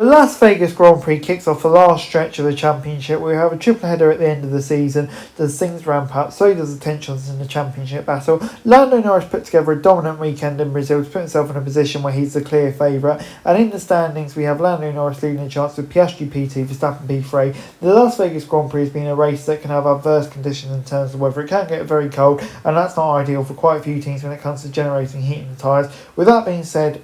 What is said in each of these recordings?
The Las Vegas Grand Prix kicks off the last stretch of the championship. We have a triple header at the end of the season. As things ramp up, so does the tensions in the championship battle. Lando Norris put together a dominant weekend in Brazil to put himself in a position where he's the clear favourite. And in the standings, we have Lando Norris leading the chance with Piastri P2, Verstappen P3. The Las Vegas Grand Prix has been a race that can have adverse conditions in terms of weather. It can get very cold, and that's not ideal for quite a few teams when it comes to generating heat in the tyres. With that being said,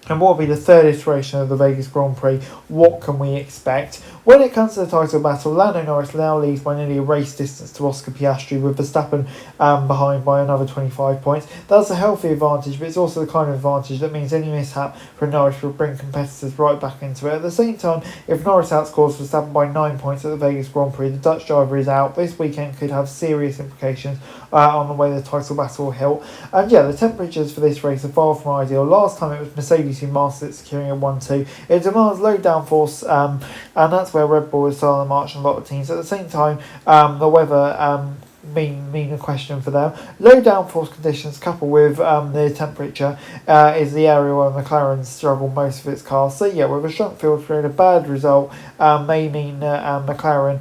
and what will be the third iteration of the Vegas Grand Prix, what can we expect? When it comes to the title battle, Lando Norris now leads by nearly a race distance to Oscar Piastri, with Verstappen behind by another 25 points. That's a healthy advantage, but it's also the kind of advantage that means any mishap for Norris will bring competitors right back into it. At the same time, if Norris outscores Verstappen by 9 points at the Vegas Grand Prix, the Dutch driver is out. This weekend could have serious implications on the way the title battle will hilt. And yeah, the temperatures for this race are far from ideal. Last time it was Mercedes who mastered it, securing a 1-2. It demands low downforce, and that's where Red Bull is starting the march on a lot of teams. At the same time, the weather mean a question for them. Low downforce conditions coupled with the temperature is the area where McLaren struggle most of its cars. So yeah, with a strong field field, a bad result may mean that McLaren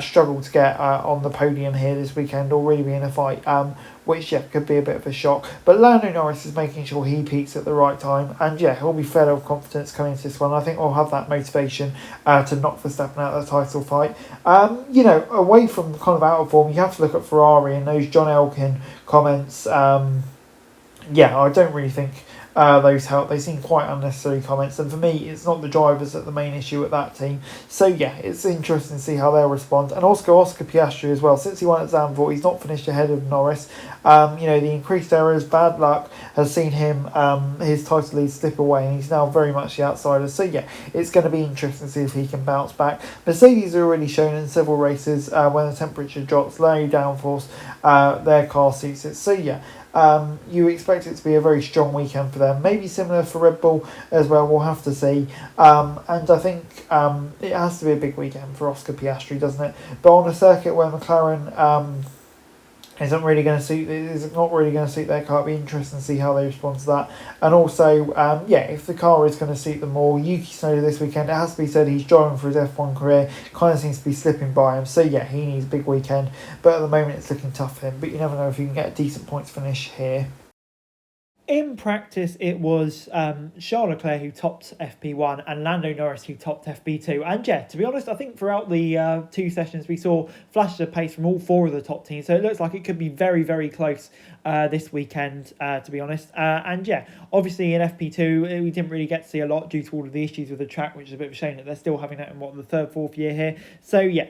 struggle to get on the podium here this weekend or really be in a fight, which yeah, could be a bit of a shock. But Lando Norris is making sure he peaks at the right time, and yeah, he'll be fed of confidence coming into this one. I think we'll have that motivation to knock Verstappen out of the title fight. Away from kind of out of form, you have to look at Ferrari and those John Elkann comments. I don't really think those help. They seem quite unnecessary comments, and for me, it's not the drivers that the main issue at that team. So yeah, it's interesting to see how they'll respond. And Oscar Piastri as well. Since he won at Zandvoort, he's not finished ahead of Norris. The increased errors, bad luck has seen him his title lead slip away, and he's now very much the outsider. So yeah, it's going to be interesting to see if he can bounce back. Mercedes are already shown in several races when the temperature drops, low downforce, their car suits it. So yeah. You expect it to be a very strong weekend for them. Maybe similar for Red Bull as well. We'll have to see. And I think it has to be a big weekend for Oscar Piastri, doesn't it? But on a circuit where McLaren is not really going to suit their car, it'll be interesting to see how they respond to that. And also, if the car is going to suit them more, Yuki Tsunoda this weekend, it has to be said, he's driving for his F1 career, kind of seems to be slipping by him. So yeah, he needs a big weekend, but at the moment it's looking tough for him. But you never know if you can get a decent points finish here. In practice, it was Charles Leclerc who topped FP1 and Lando Norris who topped FP2. And yeah, to be honest, I think throughout the two sessions we saw flashes of pace from all four of the top teams. So it looks like it could be very, very close this weekend, to be honest. And yeah, obviously in FP2, we didn't really get to see a lot due to all of the issues with the track, which is a bit of a shame that they're still having that in the third, fourth year here. So yeah,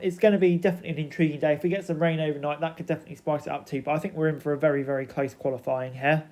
it's going to be definitely an intriguing day. If we get some rain overnight, that could definitely spice it up too. But I think we're in for a very, very close qualifying here.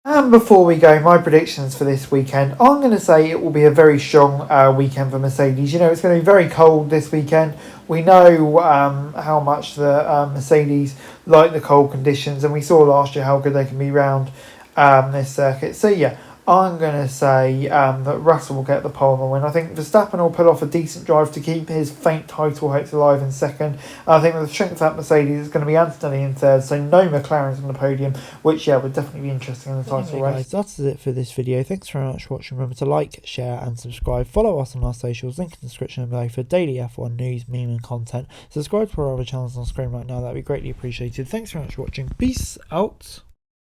And before we go, my predictions for this weekend, I'm going to say it will be a very strong weekend for Mercedes. It's going to be very cold this weekend. We know how much the Mercedes like the cold conditions, and we saw last year how good they can be round this circuit. So yeah, I'm going to say that Russell will get the pole and the win. I think Verstappen will put off a decent drive to keep his faint title hopes alive in second. I think with the strength of that Mercedes, it's going to be Antonelli in third, so no McLaren's on the podium, which would definitely be interesting in the title race. Guys, that's it for this video. Thanks very much for watching. Remember to like, share and subscribe. Follow us on our socials, link in the description below for daily F1 news, meme and content. Subscribe to our other channels on screen right now, that'd be greatly appreciated. Thanks very much for watching. Peace out.